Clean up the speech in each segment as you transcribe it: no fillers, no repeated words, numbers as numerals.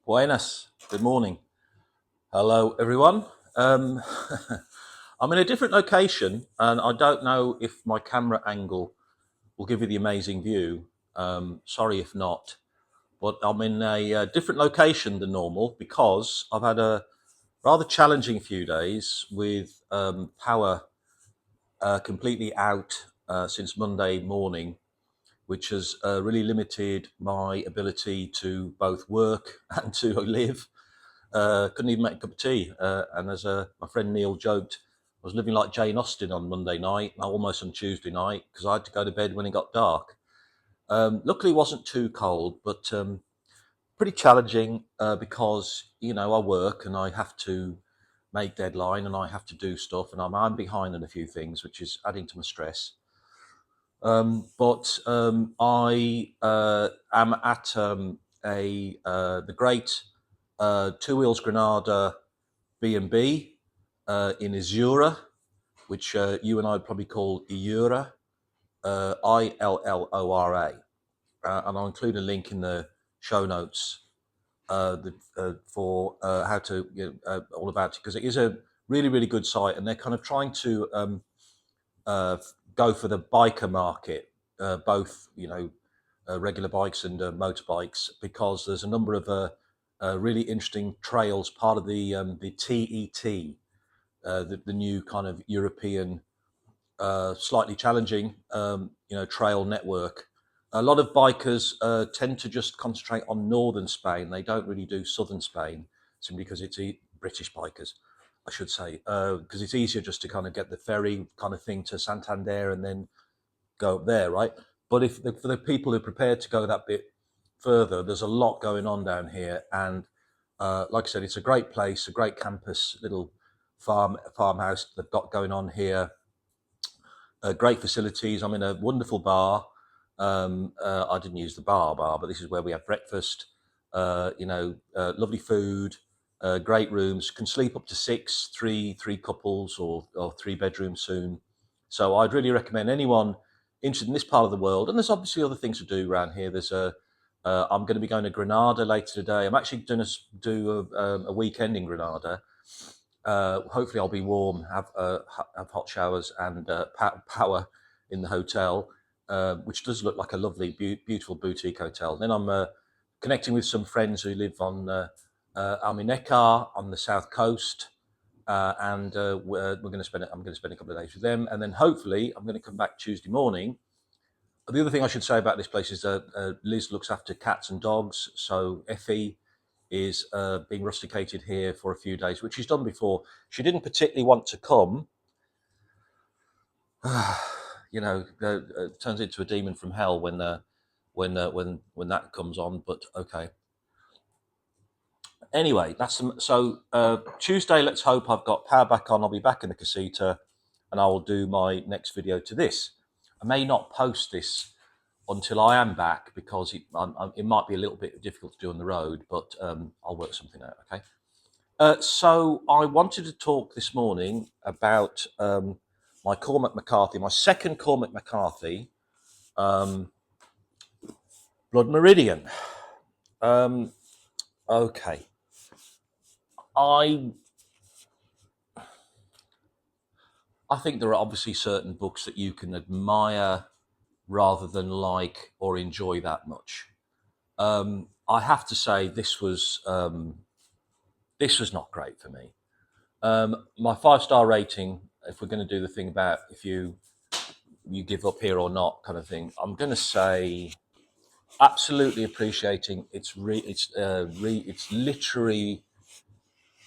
Buenas. Good morning. Hello, everyone. Um, I'm in a different location, and I don't know if my camera angle will give you the amazing view. Sorry if not, but I'm in a different location than normal because I've had a rather challenging few days with power completely out since Monday morning, which has really limited my ability to both work and to live. Couldn't even make a cup of tea. And as my friend Neil joked, I was living like Jane Austen on Monday night, almost on Tuesday night, because I had to go to bed when it got dark. Luckily, it wasn't too cold, but pretty challenging because, I work and I have to make deadline and I have to do stuff, and I'm behind on a few things, which is adding to my stress. But I am at the great Two Wheels Granada B&B in Izura, which you and I would probably call Iura, Illora. And I'll include a link in the show notes for how to all about it, because it is a really, really good site, and they're kind of trying to go for the biker market, both regular bikes and motorbikes, because there's a number of really interesting trails, part of the TET, the new kind of European, slightly challenging, trail network. A lot of bikers tend to just concentrate on northern Spain. They don't really do southern Spain, simply because it's British bikers, I should say, because it's easier just to kind of get the ferry kind of thing to Santander and then go up there, right? But for the people who are prepared to go that bit further, there's a lot going on down here, and like I said, it's a great place, a great campus, little farmhouse they've got going on here. Great facilities. I'm in a wonderful bar. I didn't use the bar, but this is where we have breakfast. Lovely food, great rooms. Can sleep up to three couples, or three bedrooms soon. So I'd really recommend anyone interested in this part of the world. And there's obviously other things to do around here. I'm going to be going to Granada later today. I'm actually going to do a weekend in Granada. Hopefully I'll be warm, have hot showers and power in the hotel, which does look like a lovely, beautiful boutique hotel. Then I'm connecting with some friends who live on Almunecar on the south coast, and I'm going to spend a couple of days with them, and then hopefully I'm going to come back Tuesday morning. The other thing I should say about this place is that Liz looks after cats and dogs, so Effie is being rusticated here for a few days, which she's done before. She didn't particularly want to come. Turns into a demon from hell when that comes on. But okay. Anyway, so Tuesday. Let's hope I've got power back on. I'll be back in the casita, and I will do my next video to this. I may not post this until I am back, because it might be a little bit difficult to do on the road, but I'll work something out, okay? So I wanted to talk this morning about my Cormac McCarthy, my second Cormac McCarthy, Blood Meridian. Okay. I think there are obviously certain books that you can admire rather than like or enjoy that much. I have to say this was not great for me. My 5-star rating, if we're going to do the thing about if you give up here or not kind of thing, I'm going to say absolutely appreciating its literary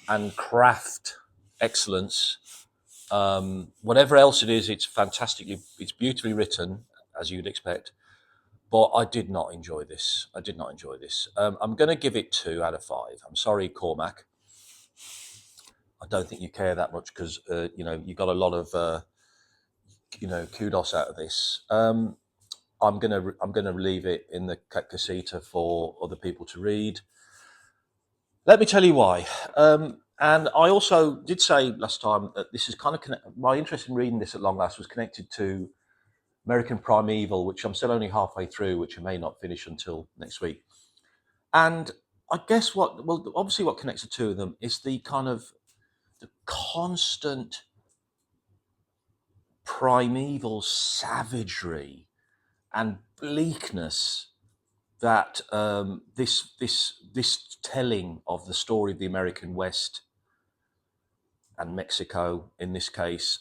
and craft excellence. Whatever else it is, it's beautifully written, as you'd expect. But I did not enjoy this. I'm going to give it 2 out of 5. I'm sorry, Cormac. I don't think you care that much, because you got a lot of kudos out of this. I'm gonna leave it in the casita for other people to read. Let me tell you why. And I also did say last time that this is kind of my interest in reading this at long last was connected to American Primeval, which I'm still only halfway through, which I may not finish until next week. And I guess well, obviously what connects the two of them is the kind of the constant primeval savagery and bleakness that this telling of the story of the American West and Mexico in this case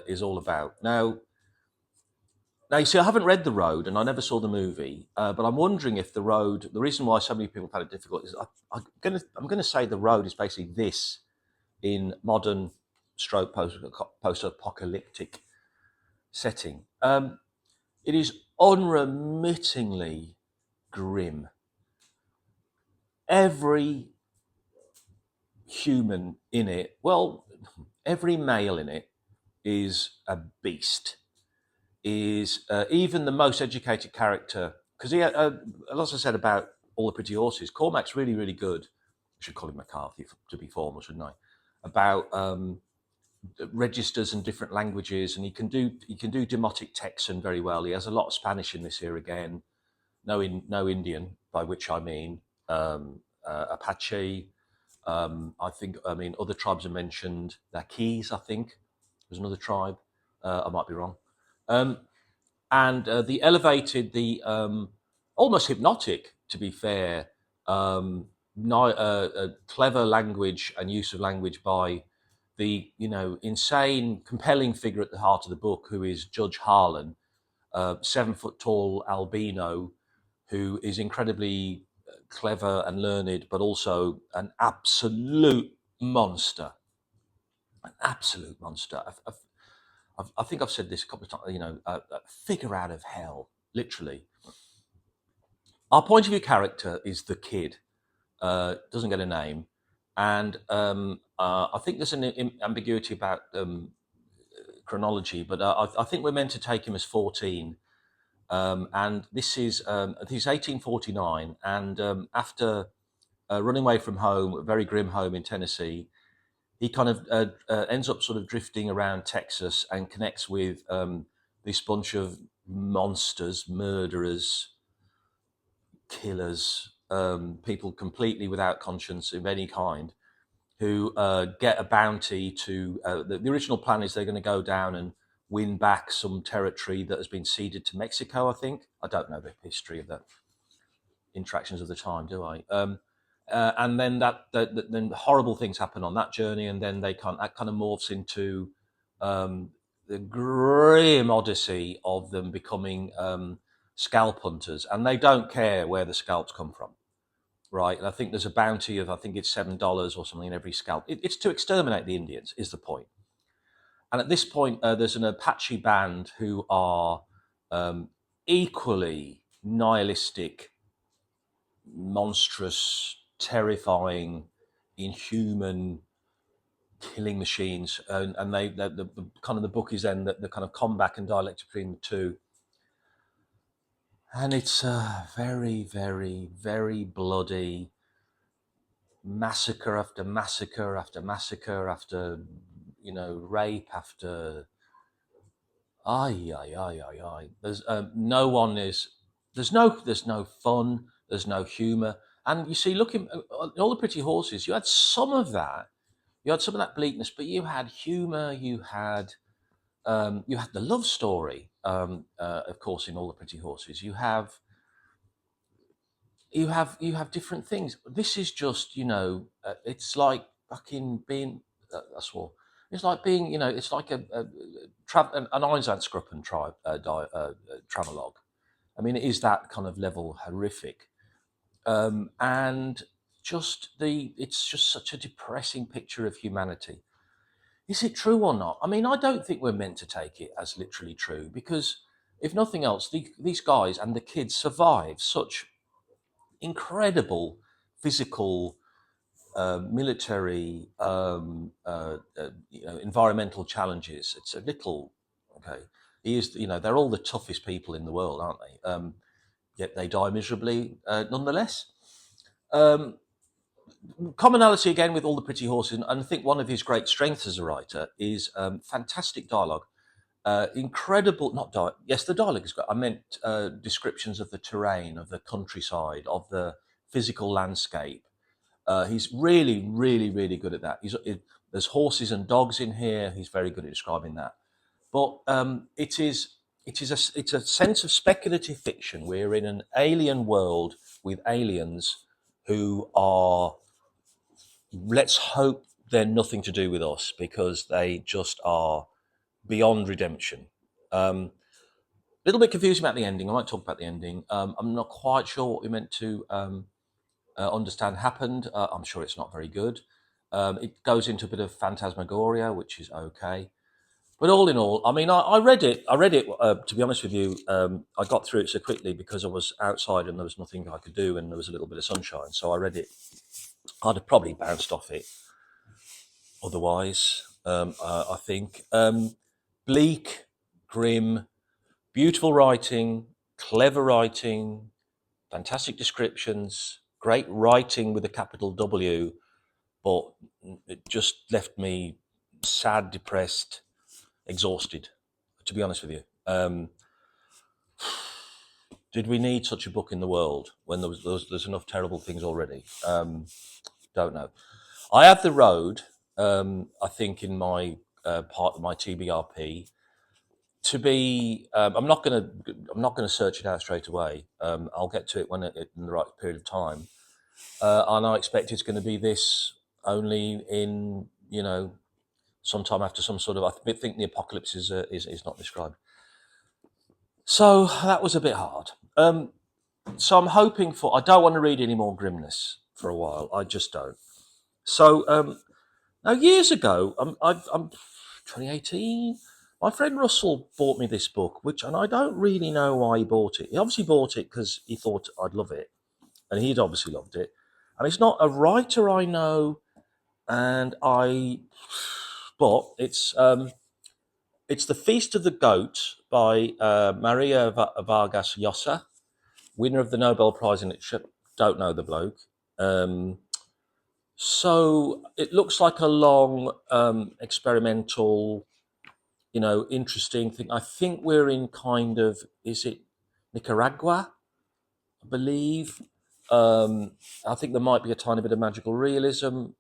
is all about. Now, you see, I haven't read The Road, and I never saw the movie, but I'm wondering if The Road. The reason why so many people found it difficult is I'm gonna say The Road is basically this in modern stroke post-apocalyptic setting. It is unremittingly grim. Every human in it, well, every male in it is a beast. Is even the most educated character, because as I said about All the Pretty Horses, Cormac's really, really good. I should call him McCarthy to be formal, shouldn't I? About registers and different languages, and he can do demotic Texan very well. He has a lot of Spanish in this here again. No Indian, by which I mean Apache. I mean other tribes are mentioned. The Keys, I think, was another tribe. I might be wrong. And the elevated, the almost hypnotic, to be fair, clever language and use of language by the insane, compelling figure at the heart of the book, who is Judge Harlan, 7 foot tall albino, who is incredibly clever and learned, but also an absolute monster. An absolute monster. I think I've said this a couple of times. A figure out of hell, literally. Our point of view character is the kid. Doesn't get a name, and I think there's an ambiguity about chronology, but I think we're meant to take him as 14. And this is he's 1849, and after running away from home, a very grim home in Tennessee, he kind of ends up sort of drifting around Texas and connects with this bunch of monsters, murderers, killers, people completely without conscience of any kind, who get a bounty to. The original plan is they're going to go down and win back some territory that has been ceded to Mexico, I think. I don't know the history of the interactions of the time, do I? And then then horrible things happen on that journey, and then that kind of morphs into the grim odyssey of them becoming scalp hunters, and they don't care where the scalps come from, right? And I think there's a bounty of, I think it's $7 or something in every scalp. It's to exterminate the Indians, is the point. And at this point, there's an Apache band who are equally nihilistic, monstrous, terrifying, inhuman killing machines, and the kind of the book is then the kind of combat and dialect between the two, and it's a very, very, very bloody massacre after massacre after massacre after rape after there's no one is there's no fun, there's no humor. And you see, looking at All the Pretty Horses, you had some of that. You had some of that bleakness, but you had humor. You had the love story, of course, in All the Pretty Horses. You have different things. This is just it's like fucking being. I swore. It's like being it's like an Einsatzgruppen travelogue. I mean, it is that kind of level horrific. And it's just such a depressing picture of humanity. Is it true or not? I mean, I don't think we're meant to take it as literally true, because if nothing else, these guys and the kids survive such incredible physical, military, environmental challenges. It's a little okay. They're all the toughest people in the world, aren't they? Yet they die miserably nonetheless. Commonality again with All the Pretty Horses, and I think one of his great strengths as a writer is fantastic dialogue. Incredible, not dialogue. Yes, the dialogue is great. I meant descriptions of the terrain, of the countryside, of the physical landscape. He's really, really, really good at that. There's horses and dogs in here. He's very good at describing that. But it's a sense of speculative fiction. We're in an alien world with aliens who are, let's hope they're nothing to do with us, because they just are beyond redemption. A little bit confusing about the ending. I might talk about the ending. I'm not quite sure what we meant to understand happened. I'm sure it's not very good. It goes into a bit of phantasmagoria, which is okay. But all in all, I mean, I read it. To be honest with you, I got through it so quickly because I was outside and there was nothing I could do, and there was a little bit of sunshine. So I read it. I'd have probably bounced off it otherwise. I think bleak, grim, beautiful writing, clever writing, fantastic descriptions, great writing with a capital W, but it just left me sad, depressed, exhausted, to be honest with you. Did we need such a book in the world when there's enough terrible things already? Don't know. I have The Road, I think, in my part of my TBRP. To be, I'm not gonna search it out straight away. I'll get to it when in the right period of time, and I expect it's going to be this only in sometime after some sort of. I think the apocalypse is not described. So that was a bit hard. So I'm hoping for. I don't want to read any more grimness for a while. I just don't. So now years ago, I'm 2018. My friend Russell bought me this book, and I don't really know why he bought it. He obviously bought it because he thought I'd love it, and he'd obviously loved it. And it's not a writer I know, but it's The Feast of the Goat by Maria Vargas Llosa, winner of the Nobel Prize in Literature. Don't know the bloke. So it looks like a long experimental, interesting thing. I think we're in kind of, is it Nicaragua, I believe. I think there might be a tiny bit of magical realism.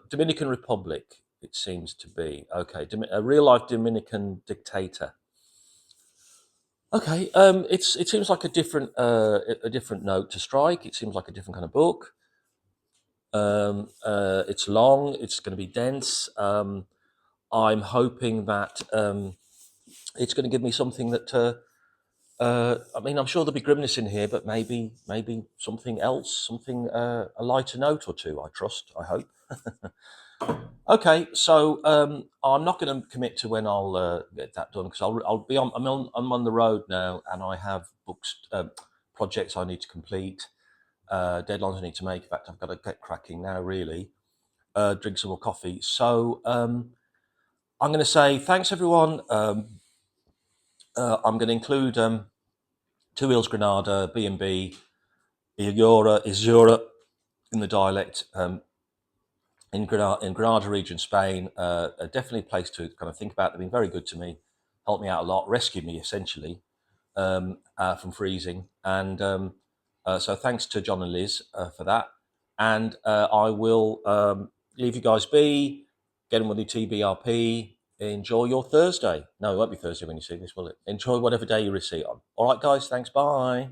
Dominican Republic, it seems to be. Okay, a real life Dominican dictator. Okay, it seems like a different note to strike. It seems like a different kind of book. It's long. It's going to be dense. I'm hoping that it's going to give me something that. I mean, I'm sure there'll be grimness in here, but maybe something else, something a lighter note or two. I trust. I hope. Okay, so I'm not going to commit to when I'll get that done, because I'll be on. I'm on the road now, and I have books, projects I need to complete, deadlines I need to make. In fact, I've got to get cracking now. Really, drink some more coffee. So I'm going to say thanks, everyone. I'm going to include Two Wheels Granada, B&B, Izura in the dialect. In Granada region, Spain, definitely a place to kind of think about. They've been very good to me, helped me out a lot, rescued me essentially from freezing. And so thanks to John and Liz for that. And I will leave you guys be, get on with your TBRP, enjoy your Thursday. No, it won't be Thursday when you see this, will it? Enjoy whatever day you receive it on. All right, guys, thanks, bye.